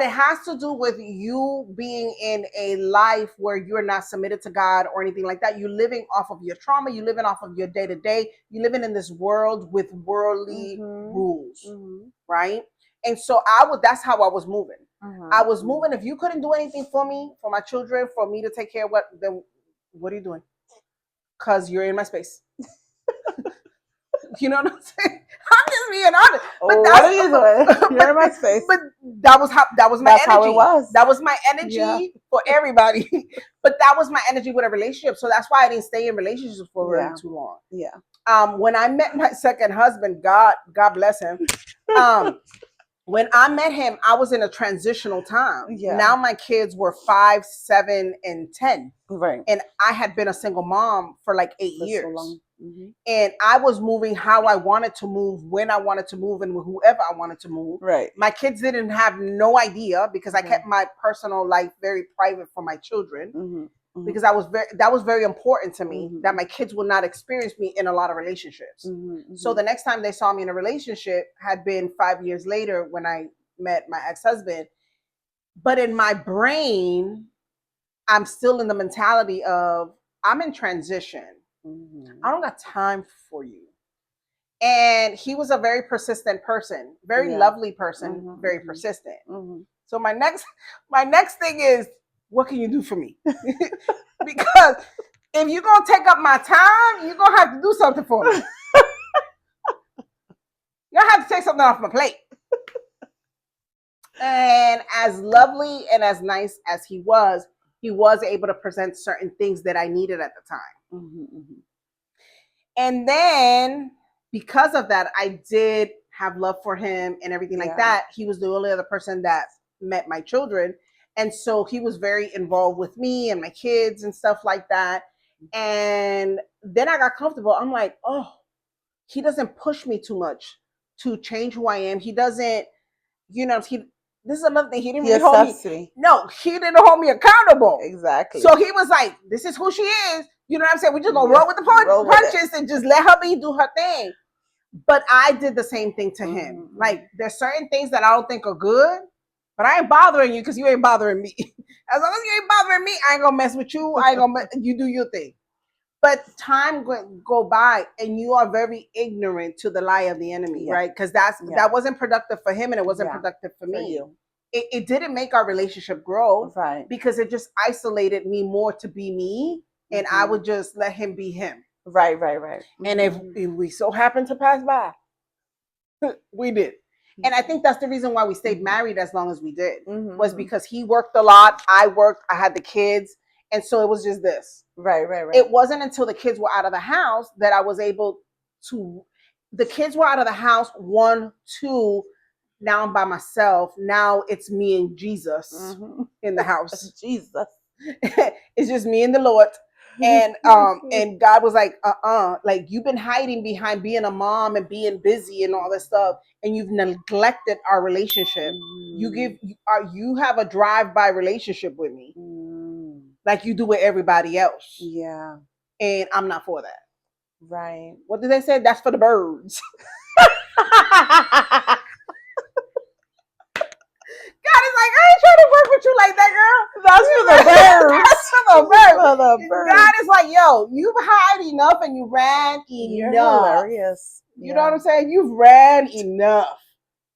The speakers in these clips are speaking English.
it has to do with you being in a life where you're not submitted to God or anything like that. You're living off of your trauma. You're living off of your day to day. You're living in this world with worldly rules, right? And so that's how I was moving. I was moving. If you couldn't do anything for me, for my children, for me to take care of then what are you doing? Because you're in my space. You know what I'm saying? I'm just being honest. But what are you doing? You're in my space. But that was my That's energy. How it was. That was my energy for everybody. But that was my energy with a relationship. So that's why I didn't stay in relationships for really too long. Yeah. When I met my second husband, God bless him. When I met him, I was in a transitional time. Yeah. Now my kids were 5, 7, and 10. Right. And I had been a single mom for like 8 years. So long. And I was moving how I wanted to move, when I wanted to move, and with whoever I wanted to move. Right. My kids didn't have no idea because I kept my personal life very private for my children. Because that was very important to me, that my kids would not experience me in a lot of relationships. So the next time they saw me in a relationship had been 5 years later when I met my ex-husband. But in my brain, I'm still in the mentality of I'm in transition. I don't got time for you. And he was a very persistent person, very lovely person, very persistent. So my next thing is, what can you do for me? Because if you're going to take up my time, you're going to have to do something for me. You're going to have to take something off my plate. And as lovely and as nice as he was able to present certain things that I needed at the time. And then because of that, I did have love for him and everything like that. He was the only other person that met my children. And so he was very involved with me and my kids and stuff like that. And then I got comfortable. I'm like, oh, he doesn't push me too much to change who I am. He doesn't, this is another thing. He didn't really hold me. No, he didn't hold me accountable. Exactly. So he was like, this is who she is. You know what I'm saying? We're just going to roll with the punches and just let her do her thing. But I did the same thing to him. Like, there's certain things that I don't think are good, but I ain't bothering you because you ain't bothering me. As long as you ain't bothering me, I ain't going to mess with you. I ain't going to, you do your thing. But time go by and you are very ignorant to the lie of the enemy, right? Because that wasn't productive for him and it wasn't productive for me. It didn't make our relationship grow, right? Because it just isolated me more to be me, and I would just let him be him. Right. And if we so happened to pass by, we did. And I think that's the reason why we stayed married as long as we did, was because he worked a lot, I worked, I had the kids, and so it was just this. Right. It wasn't until the kids were out of the house that I was able to, the kids were out of the house, 1, 2, now I'm by myself. Now it's me and Jesus in the house. Jesus. It's just me and the Lord. And God was like, like, you've been hiding behind being a mom and being busy and all this stuff, and you've neglected our relationship. You have a drive-by relationship with me, like you do with everybody else. Yeah. And I'm not for that. Right. What did they say? That's for the birds. God is like, I ain't trying to work with you like that, girl. That's for the birds. That's for the birds. God is like, yo, you've hid enough and you ran enough. You're hilarious. You know what I'm saying? You've ran enough.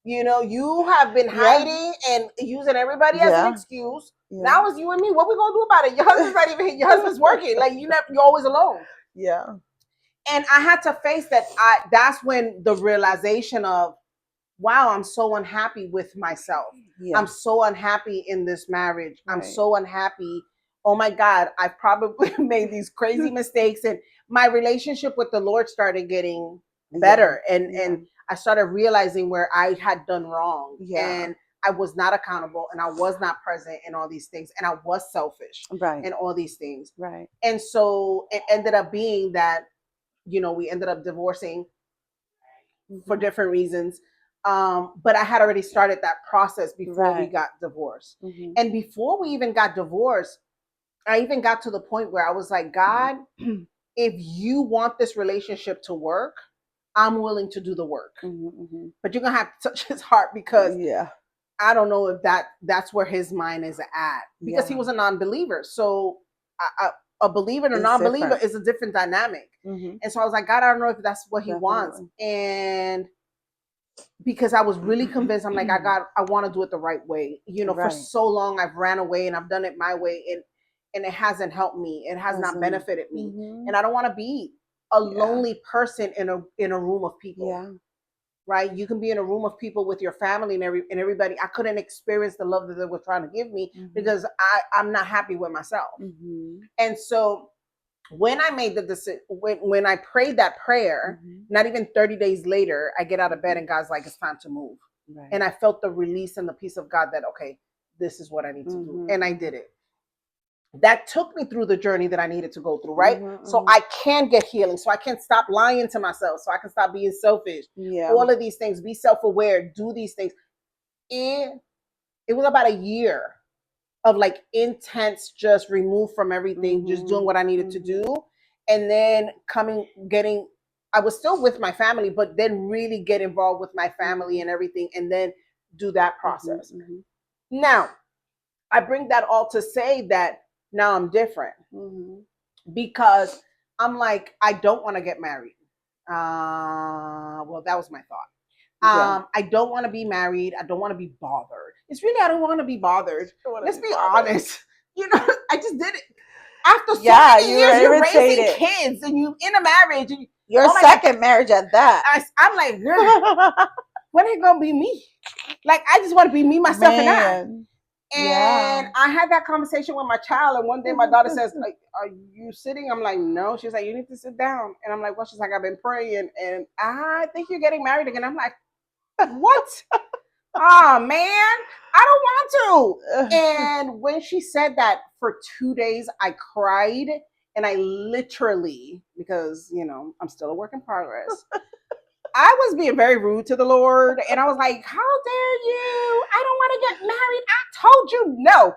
You have been hiding and using everybody as an excuse. Now it's you and me. What we gonna do about it? Your husband's not even here. Your husband's working. Like, you're always alone. Yeah. And I had to face that. That's when the realization of, wow, I'm so unhappy with myself. Yeah. I'm so unhappy in this marriage. Right. I'm so unhappy. Oh my God, I probably made these crazy mistakes, and my relationship with the Lord started getting better. And I started realizing where I had done wrong. Yeah. And I was not accountable, and I was not present in all these things, and I was selfish in all these things. Right. And so it ended up being that, we ended up divorcing for different reasons. But I had already started that process before we got divorced. And before we even got divorced, I even got to the point where I was like, God, if you want this relationship to work, I'm willing to do the work. But you're going to have to touch his heart, because I don't know if that's where his mind is at, because he was a non-believer. So a believer and a non-believer is a different dynamic. And so I was like, God, I don't know if that's what he wants. And because I was really convinced, I'm like, I want to do it the right way. You know, for so long I've ran away and I've done it my way, and it hasn't helped me. It has not benefited me. And I don't want to be a lonely person in a room of people. Yeah. Right? You can be in a room of people with your family and everybody. I couldn't experience the love that they were trying to give me because I'm not happy with myself. And so when I made the decision, when I prayed that prayer, not even 30 days later, I get out of bed and God's like, it's time to move. Right. And I felt the release and the peace of God that, okay, this is what I need to do. And I did it. That took me through the journey that I needed to go through, right? So I can get healing. So I can stop lying to myself. So I can stop being selfish. Yeah. All of these things, be self-aware, do these things. And it was about a year of like intense, just remove from everything, just doing what I needed to do. And then I was still with my family, but then really get involved with my family and everything, and then do that process. Now, I bring that all to say that now I'm different because I'm like, I don't want to get married. Well, that was my thought. I don't want to be married. I don't want to be bothered. It's really, I don't want to be bothered. Let's be honest. You know, I just did it. After so many years, you're raising kids and you in a marriage. And your second marriage at that. I'm like, girl, when is it going to be me? Like, I just want to be me, myself, and I. And I had that conversation with my child, and one day my daughter says, are you sitting? I'm like, no. She's like, you need to sit down. And I'm like, well, she's like, I've been praying, and I think you're getting married again. I'm like, what? Oh, man, I don't want to. And when she said that, for 2 days, I cried, and I literally, because, you know, I'm still a work in progress, I was being very rude to the Lord, and I was like, how dare you? I don't want to get married. I told you no.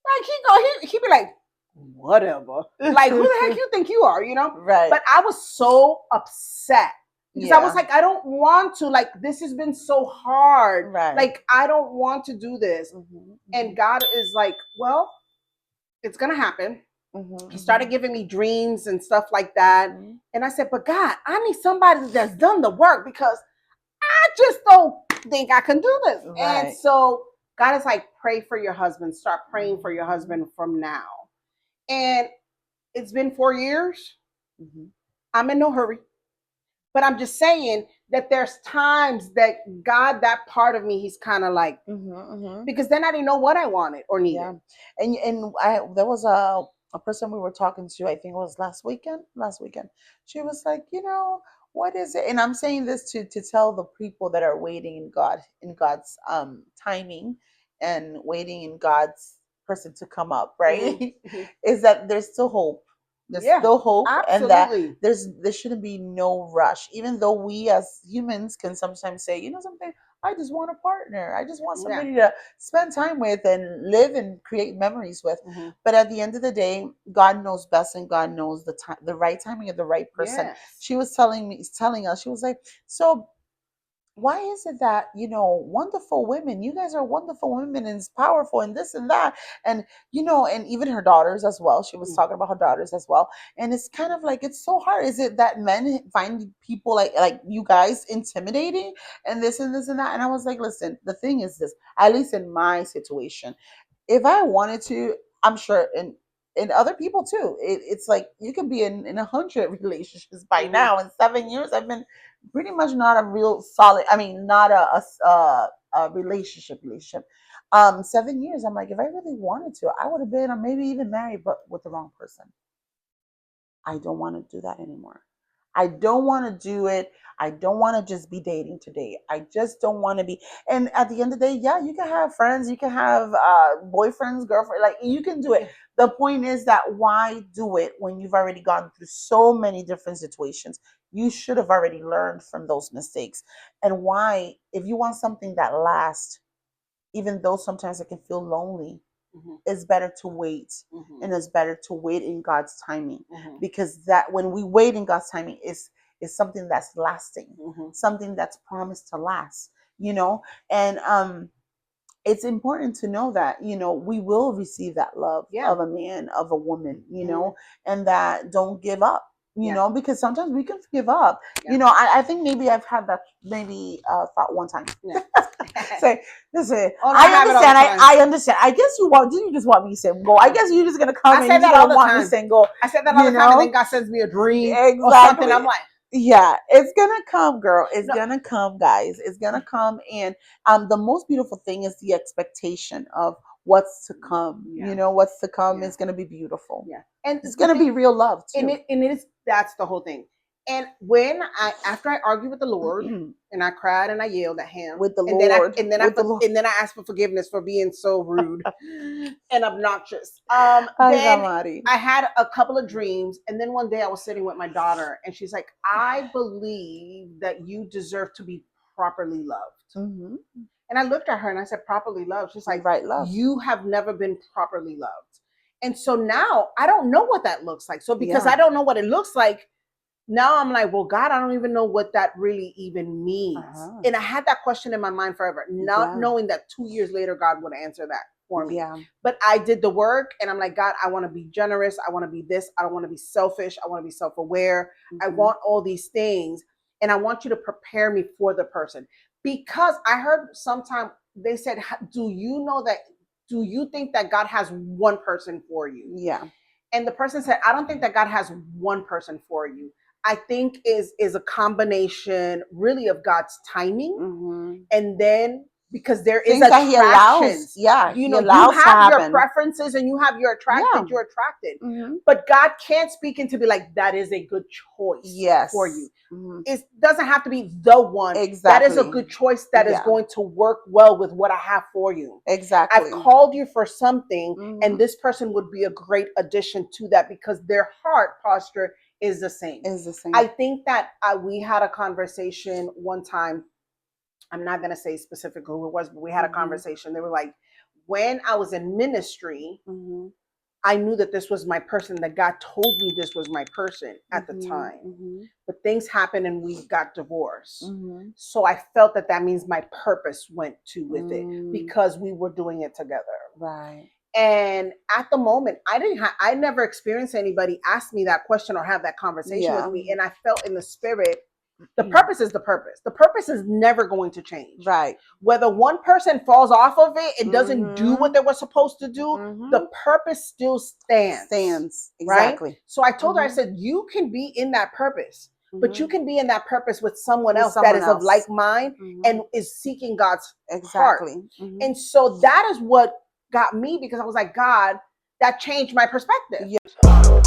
Like, he'd be like, whatever. Like, who the heck you think you are, you know? Right. But I was so upset because I was like, I don't want to. Like, this has been so hard. Right. Like, I don't want to do this. And God is like, well, it's going to happen. He started giving me dreams and stuff like that. And I said, but God, I need somebody that's done the work because I just don't think I can do this. Right. And so God is like, pray for your husband. Start praying for your husband from now. And it's been 4 years. I'm in no hurry. But I'm just saying that there's times that God, that part of me, he's kind of like, because then I didn't know what I wanted or needed. Yeah. And there was a person we were talking to, I think it was last weekend. She was like, you know, what is it? And I'm saying this to tell the people that are waiting in God's timing and waiting in God's person to come up, right? Is that there's still hope. There's still hope. Absolutely. And that there shouldn't be no rush. Even though we as humans can sometimes say, you know something, I just want a partner. I just want somebody to spend time with and live and create memories with. But at the end of the day, God knows best, and God knows the time, the right timing of the right person. She was telling us, she was like, so why is it that, you know, wonderful women, you guys are wonderful women and it's powerful and this and that, and you know, and even her daughters as well, she was talking about her daughters as well, and it's kind of like, it's so hard. Is it that men find people like you guys intimidating and this and this and that? And I was like, listen, the thing is this, at least in my situation, if I wanted to, I'm sure in other people too, it's like you can be in 100 relationships by now. In 7 years I've been pretty much not a real solid, I mean, not a relationship. 7 years, I'm like, if I really wanted to, I would have been, or maybe even married, but with the wrong person. I don't want to do that anymore. I don't want to do it. I don't want to just be dating today. I just don't want to be. And at the end of the day, yeah, you can have friends, you can have boyfriends, girlfriends, like you can do it. The point is that why do it when you've already gone through so many different situations? You should have already learned from those mistakes. And why, if you want something that lasts, even though sometimes it can feel lonely, it's better to wait. And it's better to wait in God's timing, because that when we wait in God's timing is something that's lasting, something that's promised to last, you know. And it's important to know that, we will receive that love of a man, of a woman, and that don't give up, because sometimes we can give up. I think maybe I've had that thought one time. Say, listen, I understand. I understand. I guess didn't you just want me single? I guess you're just going to come and you don't want me single. I said that all the time, and then God sends me a dream or something. I'm like, yeah, it's gonna come, girl. It's gonna come, guys. It's gonna come. And the most beautiful thing is the expectation of what's to come. What's to come is gonna be beautiful. Yeah, and it's gonna be real love too. And that's the whole thing. And after I argued with the Lord, and I cried and I yelled at him with the Lord, and then I asked for forgiveness for being so rude and obnoxious. Then I had a couple of dreams, and then one day I was sitting with my daughter, and she's like, "I believe that you deserve to be properly loved." Mm-hmm. And I looked at her and I said, "Properly loved?" She's like, "Right, love. You have never been properly loved." And so now I don't know what that looks like. So because I don't know what it looks like, now I'm like, well, God, I don't even know what that really even means. And I had that question in my mind forever, not knowing that 2 years later, God would answer that for me. Yeah. But I did the work, and I'm like, God, I want to be generous. I want to be this. I don't want to be selfish. I want to be self-aware. Mm-hmm. I want all these things. And I want you to prepare me for the person. Because I heard sometime they said, do you think that God has one person for you? Yeah. And the person said, I don't think that God has one person for you. I think is a combination really of God's timing, and then because there is attractions. He allows, you have your preferences and you have your attracted. You're attracted, but God can't speak into be like that is a good choice for you. It doesn't have to be the one. Exactly, that is a good choice that is going to work well with what I have for you. Exactly, I've called you for something, and this person would be a great addition to that because their heart posture is the same. I think that we had a conversation one time. I'm not going to say specifically who it was, but we had a conversation. They were like, when I was in ministry, I knew that this was my person, that God told me this was my person at the time. But things happened and we got divorced. So I felt that means my purpose went with it because we were doing it together. Right. And at the moment, I never experienced anybody ask me that question or have that conversation with me. And I felt in the spirit, the purpose is the purpose. The purpose is never going to change. Right. Whether one person falls off of it and doesn't do what they were supposed to do, the purpose still stands. Exactly. Right? So I told her, I said, you can be in that purpose, but you can be in that purpose with someone else that is of like mind and is seeking God's heart. And so that is what got me, because I was like, God, that changed my perspective. Yeah.